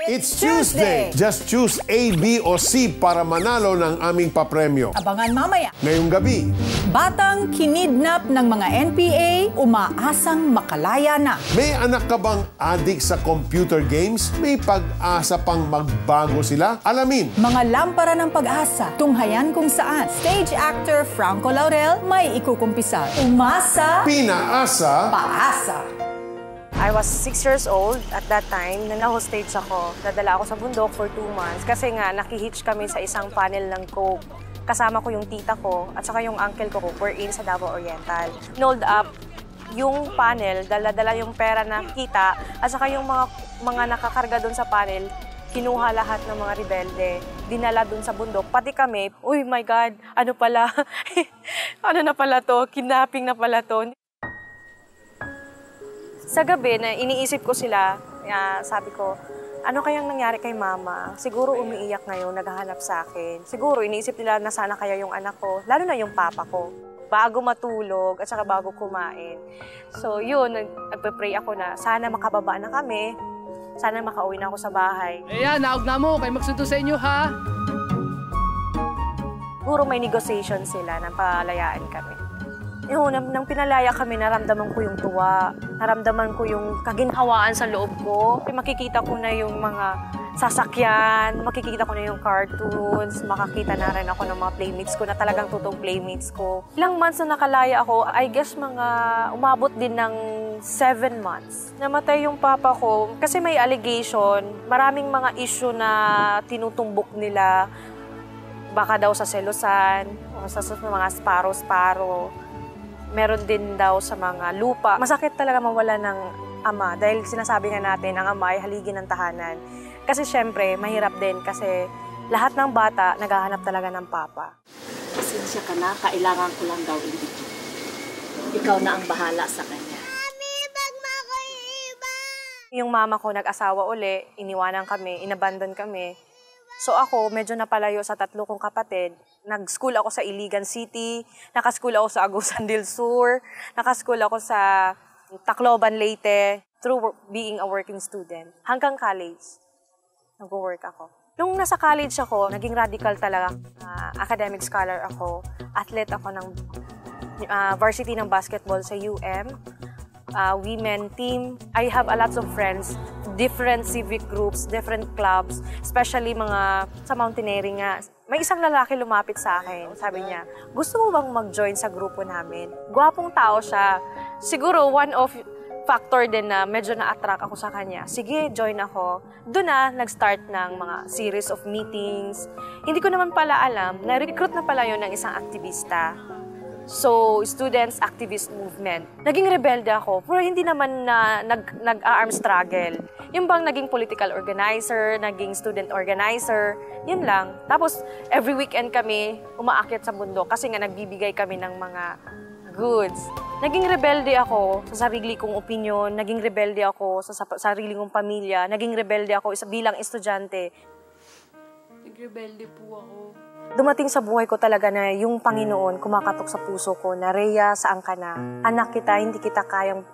It's Tuesday! Just choose A, B o C para manalo ng aming papremyo. Abangan mamaya. Ngayong gabi, Batang kinidnap ng mga NPA, umaasang makalaya na. may anak ka bang adik sa computer games? May pag-asa pang magbago sila? Alamin! Mga lampara ng pag-asa, tunghayan kung saan. Stage actor Franco Laurel may ikukumpisa. Umasa, Pinaasa! paasa. I was 6 years old at that time na na-hostage ako. Dadala ako sa bundok for 2 months kasi nga nakihitch kami sa isang panel ng Coke. Kasama ko yung tita ko at saka yung uncle ko we're in sa Davao Oriental. Nold up yung panel, dala-dala yung pera na kita at saka yung mga nakakarga doon sa panel, kinuha lahat ng mga rebelde, dinala doon sa bundok. Pati kami, uy my God, ano pala, ano na pala to, kidnapping na pala to. Sa gabi, na iniisip ko sila, sabi ko, ano kayang nangyari kay mama? Siguro umiiyak ngayon, naghahanap sa akin. Siguro iniisip nila na sana kaya yung anak ko, lalo na yung papa ko. Bago matulog at saka bago kumain. So yun, nagpe-pray ako na sana makababa na kami, sana makauwi na ako sa bahay. Ayan, naog na mo, kayo magsundo sa inyo ha. Siguro may negotiation sila na palayaan kami. Yung nang pinalaya kami, naramdaman ko yung tuwa, naramdaman ko yung kaginhawaan sa loob ko. Makikita ko na yung mga sasakyan, makikita ko na yung cartoons, makakita na rin ako ng mga playmates ko na talagang totoong playmates ko. Ilang months na nakalaya ako, I guess mga umabot din ng 7 months. Namatay yung papa ko kasi may allegation, maraming mga issue na tinutumbok nila, baka daw sa selosan, o sa mga sparo-sparo. Meron din daw sa mga lupa. Masakit talaga mawala ng ama dahil sinasabi nga natin ang ama ay haligi ng tahanan. Kasi syempre, mahirap din kasi lahat ng bata naghahanap talaga ng papa. Pasensya ka na, kailangan ko lang daw hindi. Ikaw na ang bahala sa kanya. Mami, bag mo ako iba! Yung mama ko nag-asawa uli, iniwanan kami, inabandon kami. So ako, medyo napalayo sa 3 kong kapatid. Nag-school ako sa Iligan City, naka-school ako sa Agusan del Sur, naka-school ako sa Tacloban, Leyte, through being a working student. Hanggang college, nag-work ako. Nung nasa college ako, naging radical talaga. Academic scholar ako, athlete ako ng varsity ng basketball sa UM, women team. I have a lots of friends, different civic groups, different clubs, especially mga sa mountaineering nga. May isang lalaki lumapit sa akin. Sabi niya, gusto mo bang mag-join sa grupo namin? Gwapong tao siya. Siguro one of factor din na medyo na-attract ako sa kanya. Sige, join ako. Doon na nag-start ng mga series of meetings. Hindi ko naman pala alam, na-recruit na pala yun ng isang aktivista. So, students activist movement. Naging rebelde ako, pero hindi naman na nag-arm struggle. Yung bang naging political organizer, naging student organizer, yun lang. Tapos, every weekend kami umaakyat sa bundok kasi nga nagbibigay kami ng mga goods. Naging rebelde ako sa sarili kong opinion, naging rebelde ako sa sarili kong pamilya, naging rebelde ako bilang estudyante. Nagrebelde po ako. Dumating sa buhay ko talaga na yung Panginoon kumakatok sa puso ko na, Rhea, saan ka na? Anak kita, hindi kita kayang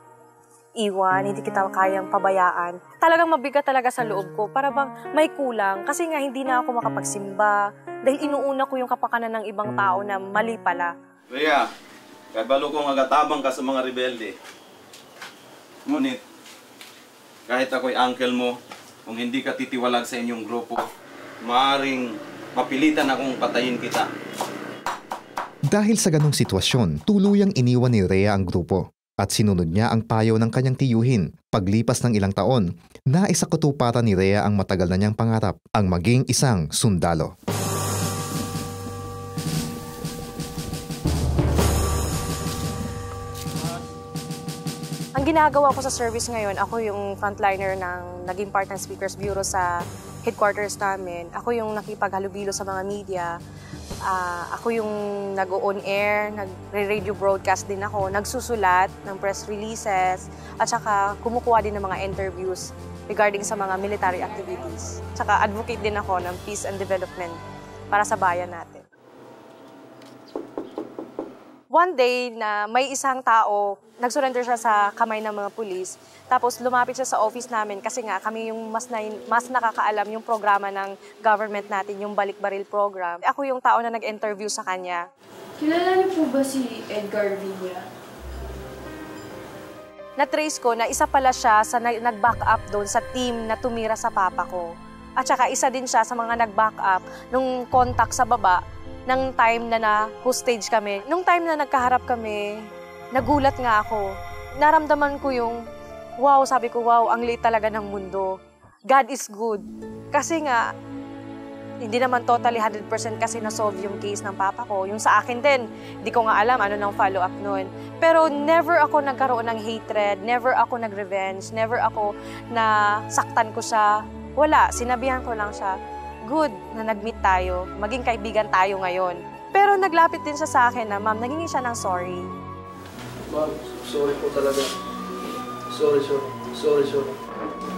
iwan, hindi kita kayang pabayaan. Talagang mabigat talaga sa loob ko, para bang may kulang. Kasi nga hindi na ako makapagsimba dahil inuuna ko yung kapakanan ng ibang tao na mali pala. Rhea, kabalo kong agatabang ka sa mga rebelde. Ngunit, kahit ako'y uncle mo, kung hindi ka titiwalag sa inyong grupo, maaaring mapilitan akong patayin kita. Dahil sa ganong sitwasyon, tuluyang iniwan ni Rhea ang grupo at sinunod niya ang payo ng kanyang tiyuhin. Paglipas ng ilang taon, naisakatuparan ni Rhea ang matagal na niyang pangarap, ang maging isang sundalo. Ang ginagawa ko sa service ngayon, ako yung frontliner ng naging part ng Speakers Bureau sa headquarters namin. Ako yung nakipaghalubilo sa mga media. Ako yung nag-on air, nagre-radio broadcast din ako, nagsusulat ng press releases, at saka kumukuha din ng mga interviews regarding sa mga military activities. Saka advocate din ako ng peace and development para sa bayan natin. One day na may isang tao, nag-surrender siya sa kamay ng mga pulis. Tapos lumapit siya sa office namin kasi nga kami yung mas nakakaalam yung programa ng government natin, yung Balik Baril program. Ako yung tao na nag-interview sa kanya. Kilala niyo po ba si Edgar Villa? Na-trace ko na isa pala siya sa nag-back up doon sa team na tumira sa papa ko. At saka isa din siya sa mga nag-back up nung contact sa baba ng time na na-hostage kami. Nung time na nagkaharap kami, nagulat nga ako. Naramdaman ko yung, wow, sabi ko, wow, ang liit talaga ng mundo. God is good. Kasi nga, hindi naman totally 100% kasi na-solve yung case ng papa ko. Yung sa akin din, hindi ko nga alam ano nang follow-up nun. Pero never ako nagkaroon ng hatred, never ako nag-revenge, never ako na saktan ko siya. Wala, sinabihan ko lang siya, good na nag-meet tayo, maging kaibigan tayo ngayon. Pero naglapit din siya sa akin na, ma'am, naghingi siya ng sorry. Ma'am, sorry po talaga. Sorry.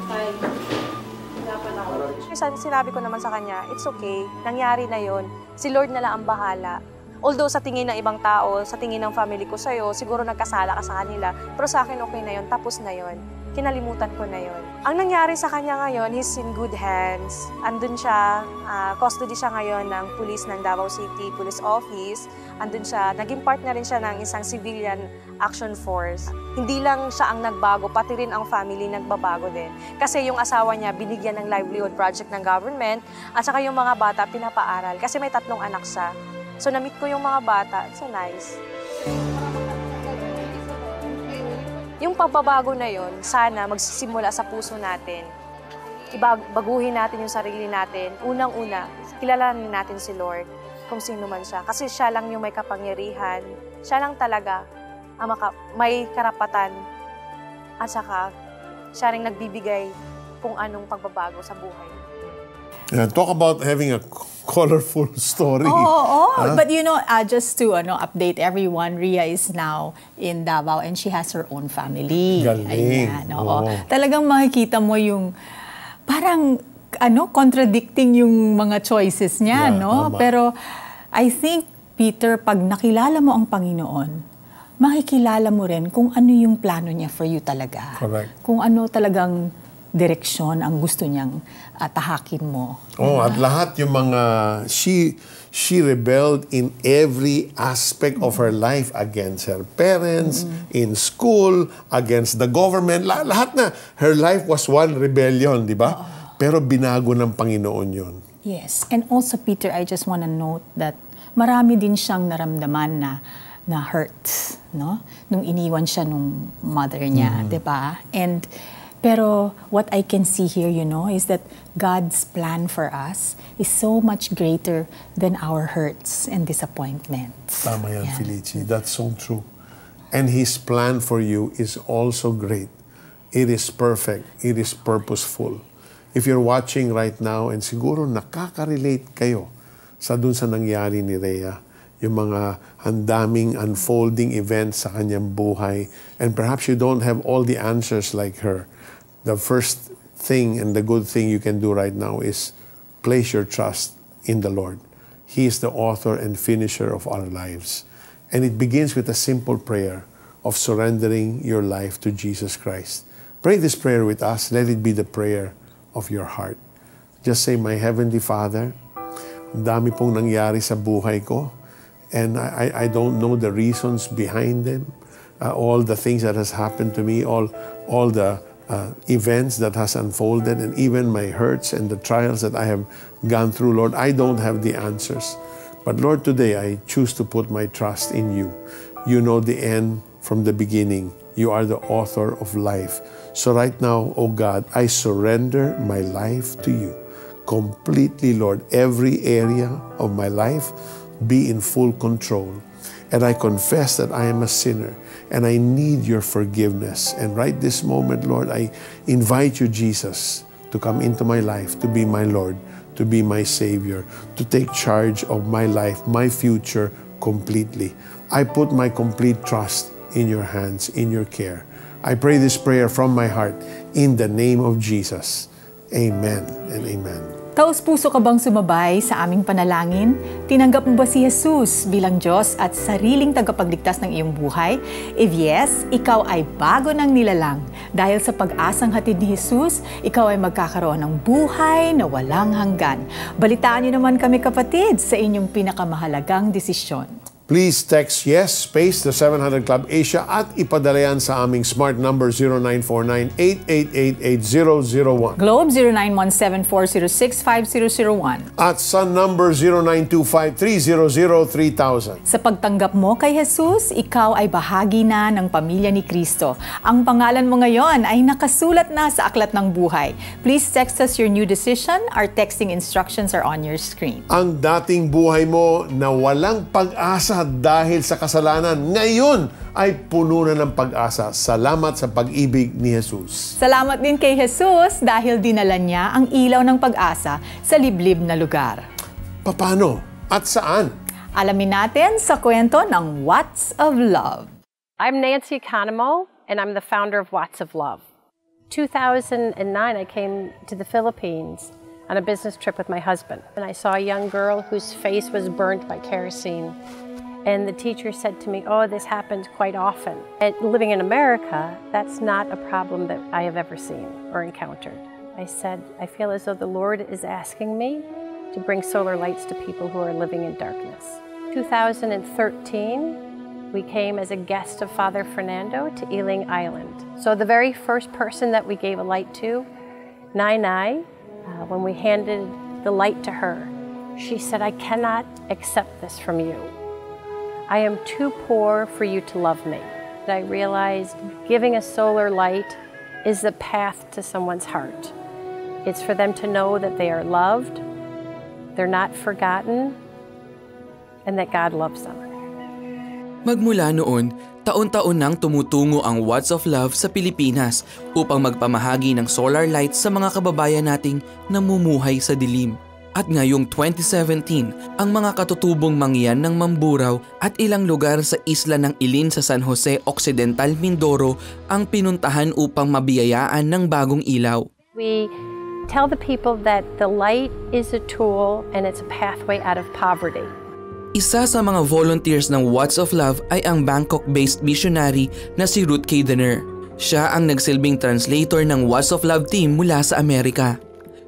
Tay, dapat ako. Sinabi ko naman sa kanya, it's okay, nangyari na yon. Si Lord na lang ang bahala. Although sa tingin ng ibang tao, sa tingin ng family ko sa'yo, siguro nagkasala ka sa kanila. Pero sa akin okay na yon, tapos na yon. Kinalimutan ko na yon. Ang nangyari sa kanya ngayon, he's in good hands. Andun siya, custody siya ngayon ng police ng Davao City Police Office. Andun siya, naging partner rin siya ng isang civilian action force. Hindi lang siya ang nagbago, pati rin ang family nagbabago din. Kasi yung asawa niya, binigyan ng livelihood project ng government, at saka yung mga bata, pinapaaral. Kasi may 3 anak siya. So, na-meet ko yung mga bata. So, nice. Yung pagbabago na yon, sana magsisimula sa puso natin. Baguhin natin yung sarili natin. Unang-una, kilalanin natin si Lord kung sino man siya. Kasi siya lang yung may kapangyarihan. Siya lang talaga ang may karapatan. At saka, siya rin nagbibigay kung anong pagbabago sa buhay. Talk about having a colorful story. But you know, just to update everyone, Rhea is now in Davao and she has her own family. Galing. Ayan, talagang makikita mo yung parang contradicting yung mga choices niya, no? Tama. Pero I think, Peter, pag nakilala mo ang Panginoon, makikilala mo rin kung ano yung plano niya for you talaga. Correct. Kung ano talagang direksyon ang gusto niyang tahakin mo. At lahat yung mga she rebelled in every aspect of her life against her parents, in school, against the government. Lahat na. Her life was one rebellion, di ba? Pero binago ng Panginoon yun. Yes. And also, Peter, I just want to note that marami din siyang naramdaman na hurt, no? Nung iniwan siya nung mother niya, di ba? Pero what I can see here, is that God's plan for us is so much greater than our hurts and disappointments. Tama yan, Felici. That's so true. And His plan for you is also great. It is perfect. It is purposeful. If you're watching right now and siguro nakaka-relate kayo sa dun sa nangyari ni Rhea, yung mga handaming unfolding events sa kanyang buhay, and perhaps you don't have all the answers like her, the first thing and the good thing you can do right now is place your trust in the Lord. He is the author and finisher of our lives. And it begins with a simple prayer of surrendering your life to Jesus Christ. Pray this prayer with us. Let it be the prayer of your heart. Just say, my Heavenly Father, ang dami pong nangyari sa buhay ko, and I don't know the reasons behind them, all the things that has happened to me, all the events that has unfolded, and even my hurts and the trials that I have gone through, Lord, I don't have the answers. But Lord, today I choose to put my trust in you. You know the end from the beginning. You are the author of life. So right now, oh God, I surrender my life to you. Completely, Lord, every area of my life, be in full control. And I confess that I am a sinner and I need your forgiveness. And right this moment, Lord, I invite you, Jesus, to come into my life, to be my Lord, to be my Savior, to take charge of my life, my future completely. I put my complete trust in your hands, in your care. I pray this prayer from my heart in the name of Jesus. Amen and amen. Taos-puso ka bang sumabay sa aming panalangin? Tinanggap mo ba si Jesus bilang Diyos at sariling tagapagligtas ng iyong buhay? If yes, ikaw ay bago ng nilalang. Dahil sa pag-asang hatid ni Jesus, ikaw ay magkakaroon ng buhay na walang hanggan. Balitaan niyo naman kami kapatid sa inyong pinakamahalagang desisyon. Please text yes space the 700 Club Asia at ipadala yan sa aming smart number 0949-888-8001. Globe 0917-406-5001. At sa number 0925-300-3000. Sa pagtanggap mo kay Jesus, ikaw ay bahagi na ng pamilya ni Kristo. Ang pangalan mo ngayon ay nakasulat na sa aklat ng buhay. Please text us your new decision. Our texting instructions are on your screen. Ang dating buhay mo na walang pag-asa dahil sa kasalanan, ngayon ay puno na ng pag-asa. Salamat sa pag-ibig ni Jesus. Salamat din kay Jesus dahil dinala niya ang ilaw ng pag-asa sa liblib na lugar. Paano? At saan? Alamin natin sa kwento ng Watts of Love. I'm Nancy Canamo, and I'm the founder of Watts of Love. 2009, I came to the Philippines on a business trip with my husband. And I saw a young girl whose face was burnt by kerosene. And the teacher said to me, oh, this happens quite often. And living in America, that's not a problem that I have ever seen or encountered. I said, I feel as though the Lord is asking me to bring solar lights to people who are living in darkness. 2013, we came as a guest of Father Fernando to Ealing Island. So the very first person that we gave a light to, Nai, when we handed the light to her, she said, I cannot accept this from you. I am too poor for you to love me. I realized giving a solar light is the path to someone's heart. It's for them to know that they are loved, they're not forgotten, and that God loves them. Magmula noon, taon-taon nang tumutungo ang Watts of Love sa Pilipinas upang magpamahagi ng solar lights sa mga kababayan nating namumuhay sa dilim. At ngayong 2017, ang mga katutubong mangyan ng Mamburao at ilang lugar sa isla ng Ilin sa San Jose Occidental, Mindoro ang pinuntahan upang mabiyayaan ng bagong ilaw. We tell the people that the light is a tool and it's a pathway out of poverty. Isa sa mga volunteers ng Watts of Love ay ang Bangkok-based missionary na si Ruth K. Denner. Siya ang nagsilbing translator ng Watts of Love team mula sa Amerika.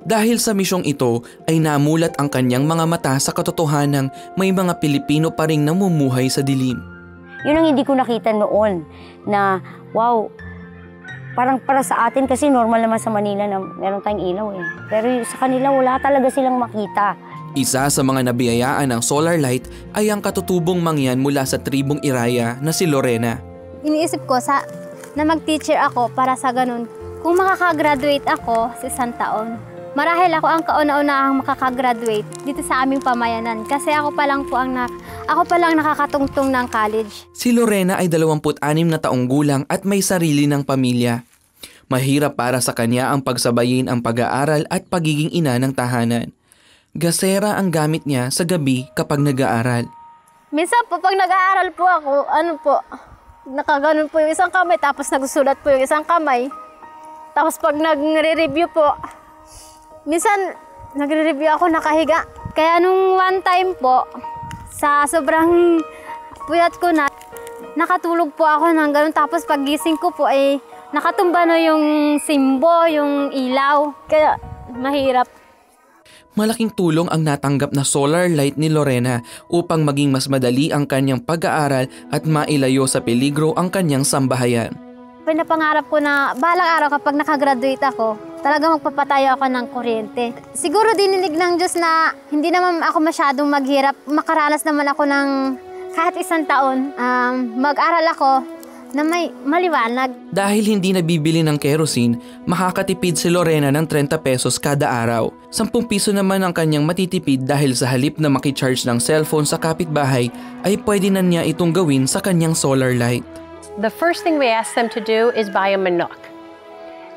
Dahil sa misyong ito ay namulat ang kanyang mga mata sa katotohanang may mga Pilipino pa ring namumuhay sa dilim. Yun ang hindi ko nakita noon na wow, parang para sa atin kasi normal naman sa Manila na meron tayong ilaw eh. Pero sa kanila wala talaga silang makita. Isa sa mga nabiyayaan ng solar light ay ang katutubong mangyan mula sa tribong Iraya na si Lorena. Iniisip ko na mag-teacher ako para sa ganun. Kung makakagraduate ako sa isang taon, marahil ako ang kauna-unahang makakagraduate dito sa aming pamayanan kasi ako pa lang nakakatungtong ng college. Si Lorena ay 26 na taong gulang at may sarili ng pamilya. Mahirap para sa kanya ang pagsabayin ang pag-aaral at pagiging ina ng tahanan. Gasera ang gamit niya sa gabi kapag nag-aaral. Minsan po pag nag-aaral po ako, nakaganon po yung isang kamay tapos nagsusulat po yung isang kamay. Tapos pag nagre-review po, minsan nagre-review ako nakahiga. Kaya nung one time po, sa sobrang puyat ko na, nakatulog po ako ng ganun. Tapos paggising ko po ay nakatumba na yung simbo, yung ilaw. Kaya mahirap. Malaking tulong ang natanggap na solar light ni Lorena upang maging mas madali ang kanyang pag-aaral at mailayo sa peligro ang kanyang sambahayan. Pinapangarap ko na balang araw kapag nakagraduate ako, talaga magpapatayo ako ng kuryente. Siguro dininig ng Diyos na hindi naman ako masyadong maghirap. Makaranas naman ako ng kahit isang taon. Mag-aral ako na may maliwanag. Dahil hindi nabibili ng kerosene, makakatipid si Lorena ng 30 pesos kada araw. 10 piso naman ang kanyang matitipid dahil sa halip na makicharge ng cellphone sa kapitbahay ay pwede na niya itong gawin sa kanyang solar light. The first thing we ask them to do is buy a manok.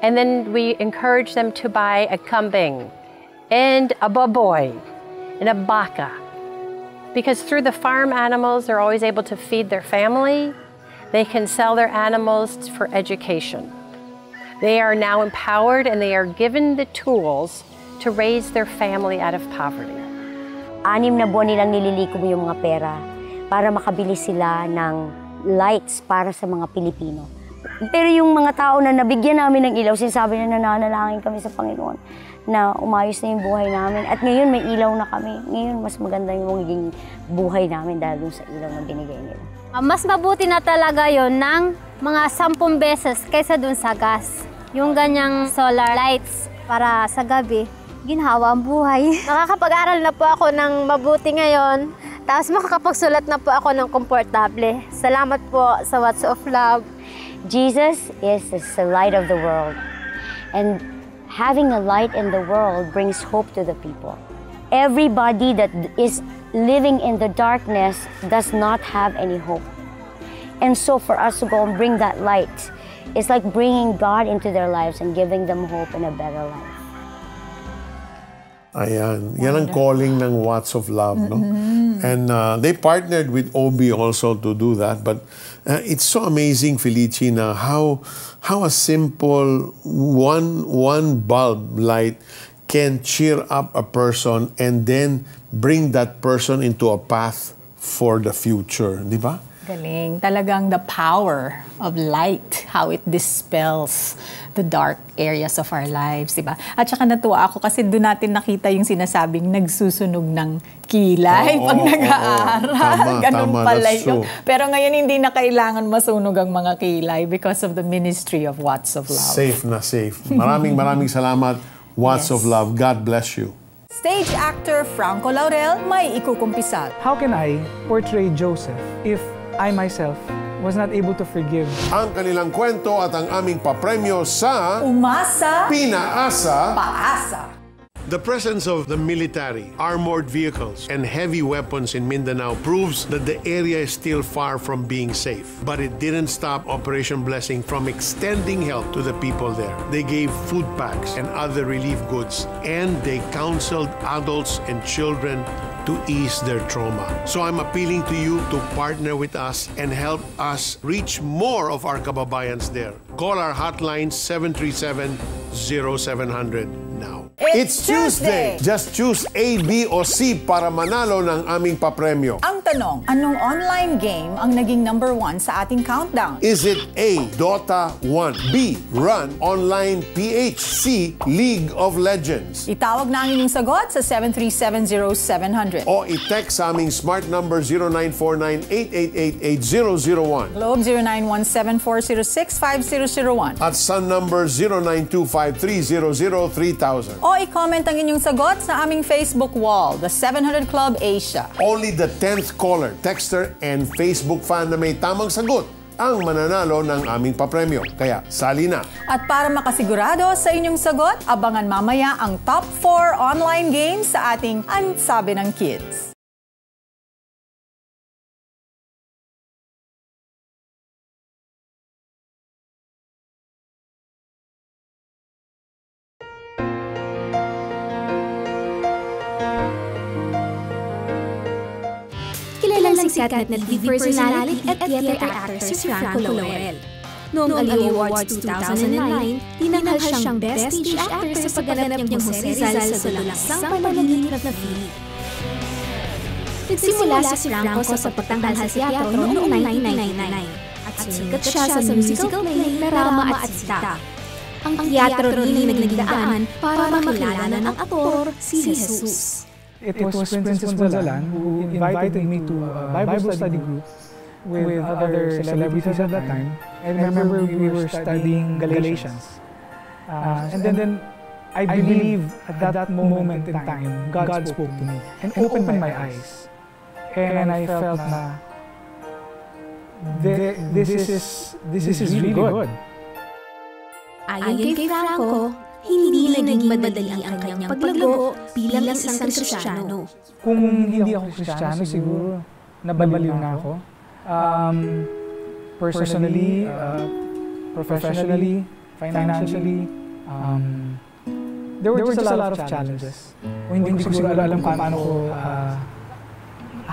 And then we encourage them to buy a kambing and a baboy and a baka. Because through the farm animals, they're always able to feed their family. They can sell their animals for education. They are now empowered and they are given the tools to raise their family out of poverty. 6 na buwan nilang nililikom yung mga pera para makabili sila ng lights para sa mga Pilipino. Pero yung mga tao na nabigyan namin ng ilaw, sinasabi na nananalangin kami sa Panginoon na umayos na yung buhay namin. At ngayon may ilaw na kami. Ngayon mas maganda yung magiging buhay namin dahil sa ilaw na binigay nila. Mas mabuti na talaga yon ng mga 10 beses kaysa dun sa gas. Yung ganyang solar lights para sa gabi, ginhawa ang buhay. Nakakapag-aral na po ako ng mabuti ngayon. Tapos makakapagsulat na po ako ng komportable. Salamat po sa Watts of Love. Jesus is the light of the world. And having a light in the world brings hope to the people. Everybody that is living in the darkness does not have any hope. And so for us to go and bring that light, it's like bringing God into their lives and giving them hope and a better life. Ayan. Yan ang calling ng Watts of Love, no? And they partnered with OB also to do that. But it's so amazing, Felici, na how a simple one bulb light can cheer up a person and then bring that person into a path for the future. Di ba? Galing. Talagang the power of light, how it dispels the dark areas of our lives, di ba? At saka natuwa ako kasi doon natin nakita yung sinasabing nagsusunog ng kilay pag nag-aaral. Ganun pala yun. Pero ngayon hindi na kailangan masunog ang mga kilay because of the ministry of Watts of Love. Safe na safe. Maraming salamat, Watts of Love. God bless you. Stage actor Franco Laurel may ikukumpisal. How can I portray Joseph if I myself was not able to forgive? Ang kanilang kwento at ang aming papremyo sa Umasa, Pinaasa, Paasa. The presence of the military, armored vehicles, and heavy weapons in Mindanao proves that the area is still far from being safe. But it didn't stop Operation Blessing from extending help to the people there. They gave food packs and other relief goods, and they counseled adults and children to ease their trauma. So I'm appealing to you to partner with us and help us reach more of our kababayans there. Call our hotline 737-0700 now. It's Tuesday! Just choose A, B, o C para manalo ng aming papremyo. Ang tanong, anong online game ang naging #1 sa ating countdown? Is it A, Dota 1, B, Run Online PH, C, League of Legends? Itawag na ang inyong sagot sa 737-0700. O i-text sa aming smart number 0949-888-8001. Globe 0917-406-5001. At Sun number 0925-300-3000. O i-comment ang inyong sagot sa aming Facebook wall, The 700 Club Asia. Only the 10th caller, texter, and Facebook fan na may tamang sagot ang mananalo ng aming papremyo. Kaya, sali na! At para makasigurado sa inyong sagot, abangan mamaya ang top 4 online games sa ating Ang Sabi ng Kids. Kilalang sikat na TV personality at theater actor si Franco Laurel. Noong Aliw Awards 2009, tinanghal siyang Best Stage Actor sa pagganap niyang Jose Rizal sa Lulaksang Panaginip na Philip. Nagsimula si Franco sa pagtanghal sa teatro noong 1999 at sumikat siya sa musical play na Rama at Sita. Ang teatro rin ang naging daan para makilala ng aktor si Jesus. It was Princess Gonzalan who invited me to a Bible study group with other celebrities at that time. I remember we were studying Galatians. And then I believe at that moment in time, God spoke to me and opened my eyes. And I felt na this is really good. Ayon kay Franco, hindi naging madali ang kanyang paglago bilang isang Kristiyano. Kung hindi ako Kristiyano, siguro nabaliw na ako. Personally, professionally, financially, there were just a lot of challenges. Hindi ko siguro alam kung paano ko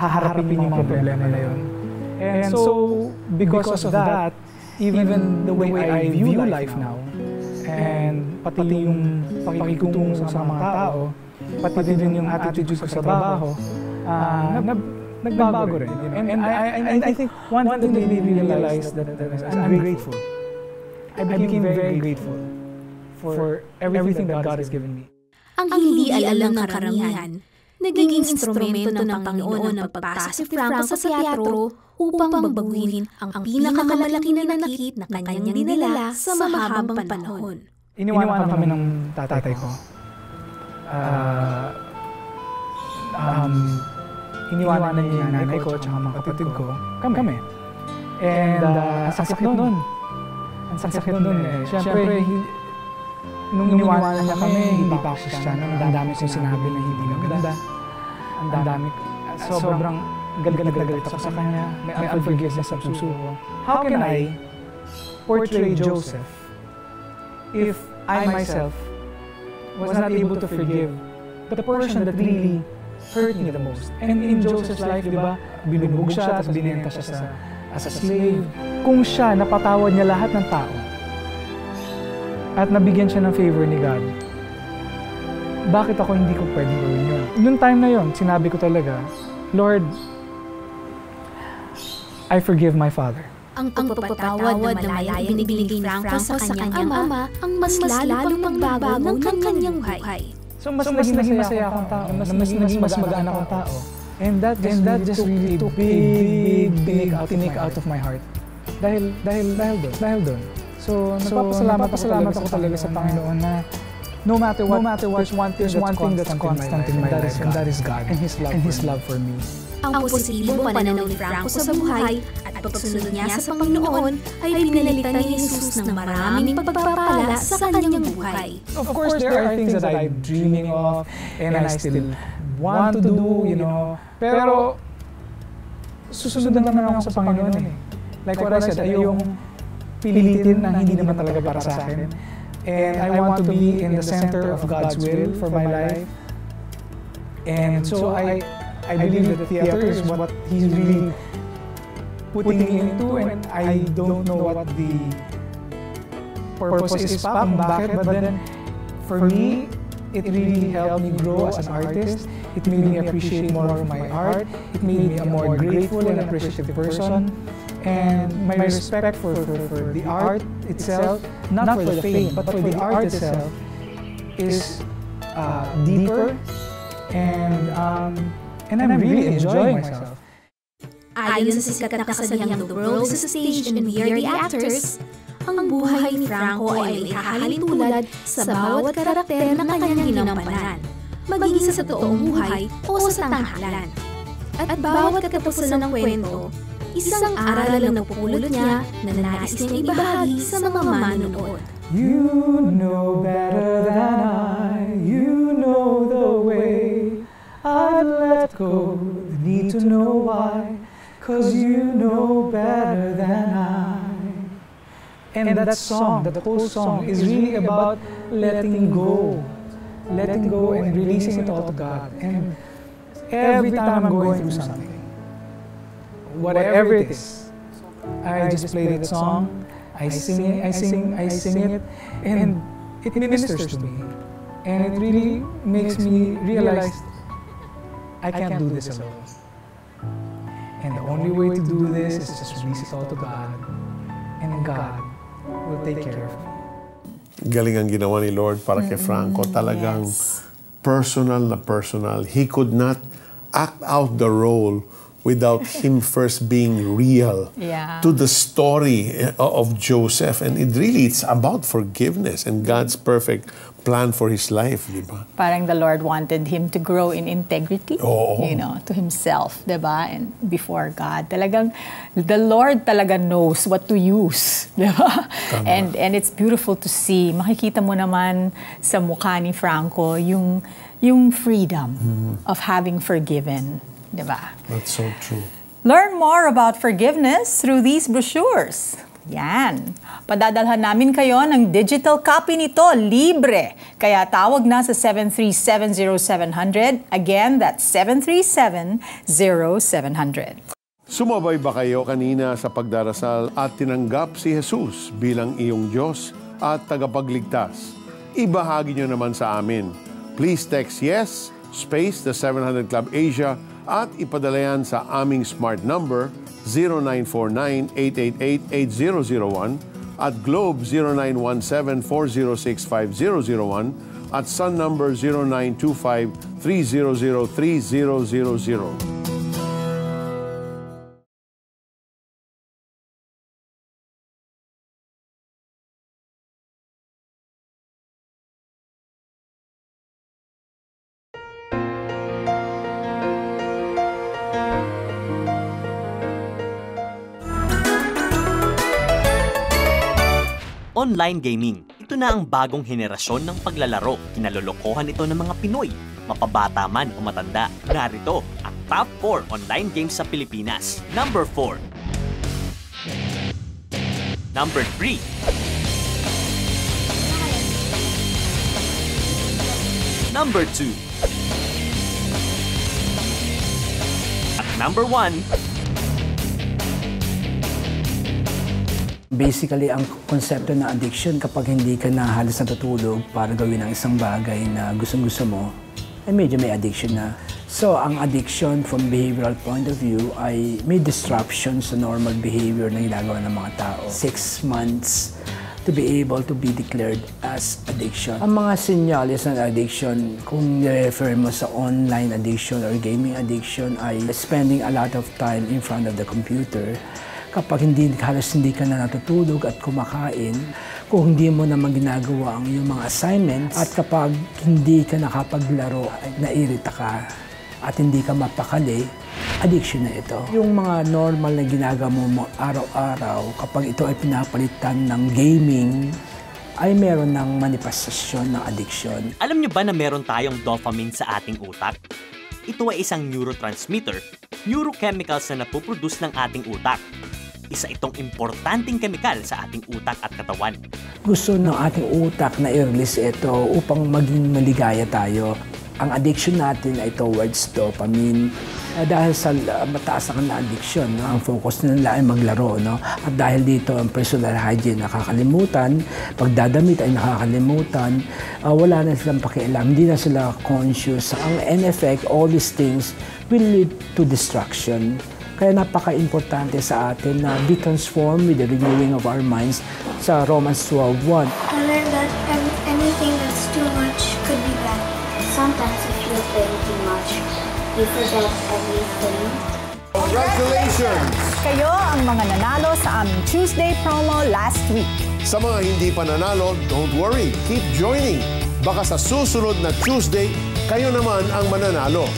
haharapin yung mga problema na yun. And so, because of that, even the way I view life now, And pati yung pakikitungo sa mga tao, pati din yung attitude ko sa trabaho, nagbago rin. And I think one thing that made me realize that I'm grateful. I became very grateful for everything that God has given me. Ang hindi alam ng karamihan, naging instrumento ng Panginoon ang pagpasok ni Franco sa teatro upang baguhin ang pinakamalaking nanakit na kanyang dinala sa mahabang panahon. Iniwanan kami ng tatay ko. Iniwanan niya yung nanay ko at mga kapatid ko. Kami. And ang sakit nun. Ang sakit nun eh. Siyempre, nung iniwanan niya kami, hindi pa ako Kristiyano. Ang dami kong sinabi na hindi maganda. Ang dami. Sobrang galit ako sa kanya. May unforgiveness sa puso ko. How can I portray Joseph if I myself was not able to forgive the person that really hurt me the most? And in Joseph's life, di ba, binugbog siya, tapos binenta siya as a slave. Kung siya, napatawad niya lahat ng tao, at nabigyan siya ng favor ni God, bakit ako hindi ko pwedeng gawin yun? Noong time na yun, sinabi ko talaga, Lord, I forgive my father. Ang pagpapatawad na malayang binigay ni Franco sa kanyang ama ang mas lalong magbago ng kanyang buhay. So mas naging masaya akong tao, mas naging mas magaan akong tao. And that just really took big tinik out of my heart. Dahil doon. So nagpapasalamat ako talaga sa Panginoon na no matter what, there's one thing that's constant in my life, and that is God and His love for me. Ang positibong pananaw ni Franco sa buhay at pagsunod niya sa Panginoon ay pinalitan ni Jesus ng maraming pagpapala sa kanyang buhay. Of course, there are things that I'm dreaming of and I still want to do, you know. Pero susunod naman ako sa Panginoon eh. Like what I said, ayong pilitin na hindi naman talaga para sa akin. And I want to be in the center of God's will for my life. And so I believe that theater is what He's really putting me into, and I don't know what the purpose is pa, kung bakit, but then for me, it really helped me grow as an artist. It made me appreciate more of my art. It made me a more grateful and appreciative person. And my respect for the art itself, not for the fame, but for the art itself, is deeper, and I'm really enjoying myself. Ayon sa sikat na kasalihang The World is a Stage and We Are the Actors, ang buhay ni Franco ay may hahalintulad sa bawat karakter na kanyang ginampanan, maging sa totoong buhay o sa tanghalan. At bawat katapusan ng kwento, isang aral ang napupulot niya na nais niyang ibahagi sa mga manonood. You know better than I, you know the way. I'd let go, the need to know why, 'cause you know better than I. And that song, that whole song is really about letting go and releasing it all to God. And every time I'm going through something, whatever it is, I just play that song, I sing it, and it ministers to me. And it really makes me realize I can't do this alone. And the only way to do this is just release it all to God. And God will take care of me. Galing ang ginawa ni Lord para kay Franco. Talagang personal na personal. He could not act out the role without him first being real to the story of Joseph. And it's about forgiveness and God's perfect plan for his life, di ba? Parang the Lord wanted him to grow in integrity, you know, to himself, di ba? And before God. Talagang, the Lord talaga knows what to use, di ba? And it's beautiful to see. Makikita mo naman sa mukha ni Franco yung freedom of having forgiven, di ba? That's so true. Learn more about forgiveness through these brochures. Yan. Padadalhan namin kayo ng digital copy nito, libre. Kaya tawag na sa 737-0700. Again, that's 737-0700. Sumabay ba kayo kanina sa pagdarasal at tinanggap si Jesus bilang iyong Diyos at tagapagligtas. Ibahagi nyo naman sa amin. Please text YES, space the 700 Club Asia at ipadala yan sa aming smart number 0949-888-8001 at Globe 0917-406-5001 at Sun number 0925-300-3000. Online gaming. Ito na ang bagong henerasyon ng paglalaro. Kinalolokohan ito ng mga Pinoy, mapabata man o matanda. Narito ang top 4 online games sa Pilipinas. Number 4. Number 3. Number 2. At number 1. Basically, ang konsepto ng addiction, kapag hindi ka na halos natutulog para gawin ang isang bagay na gustong-gusto mo, ay medyo may addiction na. So, ang addiction from behavioral point of view ay may disruption sa normal behavior na ginagawa ng mga tao. 6 months to be able to be declared as addiction. Ang mga senyales ng addiction, kung refer mo sa online addiction or gaming addiction, ay spending a lot of time in front of the computer. Kapag halos hindi ka na natutulog at kumakain, kung hindi mo naman ginagawa ang iyong mga assignments, at kapag hindi ka nakapaglaro, nairita ka at hindi ka mapakali, addiction na ito. Yung mga normal na ginagawa mo araw-araw, kapag ito ay pinapalitan ng gaming, ay meron ng manifestasyon ng addiction. Alam niyo ba na meron tayong dopamine sa ating utak? Ito ay isang neurotransmitter, neurochemicals na napoproduce ng ating utak. Isa itong importanteng kemikal sa ating utak at katawan. Gusto ng ating utak na i-release ito upang maging maligaya tayo. Ang addiction natin ay towards dopamine. Dahil sa mataas na addiction, no? Ang focus nila ay maglaro. No? At dahil dito ang personal hygiene nakakalimutan, pagdadamit ay nakakalimutan, wala na silang pakialam, hindi na sila conscious. In effect, all these things will lead to distraction. Kaya napaka-importante sa atin na be transformed with the renewing of our minds sa Romans 12:1. I learned that anything that's too much could be bad. Sometimes if you're playing too much, you forget everything. Congratulations! Kayo ang mga nanalo sa aming Tuesday promo last week. Sa mga hindi pa nanalo, don't worry. Keep joining. Baka sa susunod na Tuesday, kayo naman ang mananalo.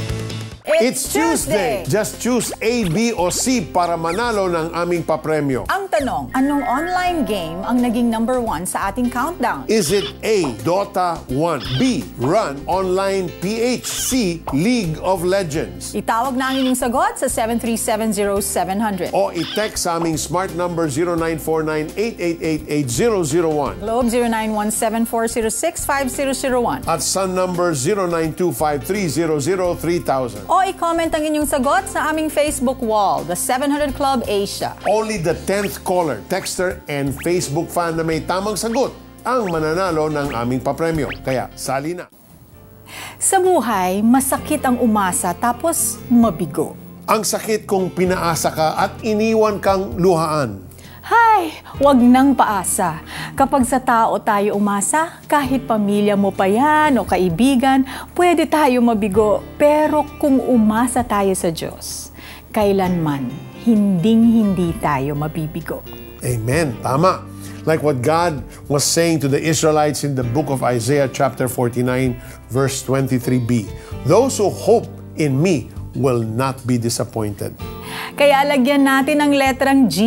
It's Tuesday! Just choose A, B, o C para manalo ng aming papremyo. Ang tanong, anong online game ang naging number 1 sa ating countdown? Is it A, Dota 1, B, Run Online PH, C, League of Legends? Itawag na ang inyong sagot sa 7370700. O i-text sa aming smart number 0949-888-8001. Globe 0917-406-5001. At Sun number 0925-300-3000. O i-comment ang inyong sagot sa aming Facebook wall, The 700 Club Asia. Only the 10th caller, texter, and Facebook fan na may tamang sagot ang mananalo ng aming papremyo. Kaya, sali na. Sa buhay, masakit ang umasa tapos mabigo. Ang sakit kung pinaasa ka at iniwan kang luhaan. Hay, wag nang paasa. Kapag sa tao tayo umasa, kahit pamilya mo pa yan o kaibigan, pwede tayo mabigo. Pero kung umasa tayo sa Diyos, kailanman, hinding-hindi tayo mabibigo. Amen. Tama. Like what God was saying to the Israelites in the book of Isaiah chapter 49, verse 23b. Those who hope in me will not be disappointed. Kaya lagyan natin ng letrang G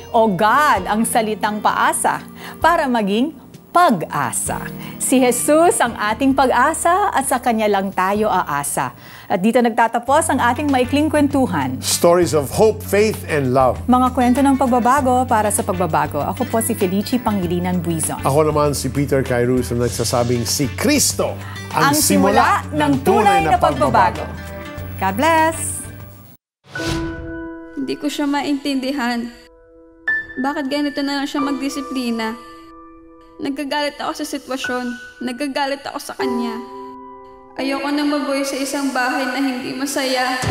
o God ang salitang paasa para maging pag-asa. Si Jesus ang ating pag-asa at sa Kanya lang tayo aasa. At dito nagtatapos ang ating maikling kwentuhan. Stories of hope, faith, and love. Mga kwento ng pagbabago para sa pagbabago. Ako po si Felicie Pangilinan Buizon. Ako naman si Peter Cairuz na nagsasabing si Kristo ang simula ng tunay na pagbabago. God bless! Hindi ko siya maintindihan. Bakit ganito na lang siya magdisiplina? Nagagalit ako sa sitwasyon. Nagagalit ako sa kanya. Ayoko nang mabuhay sa isang bahay na hindi masaya.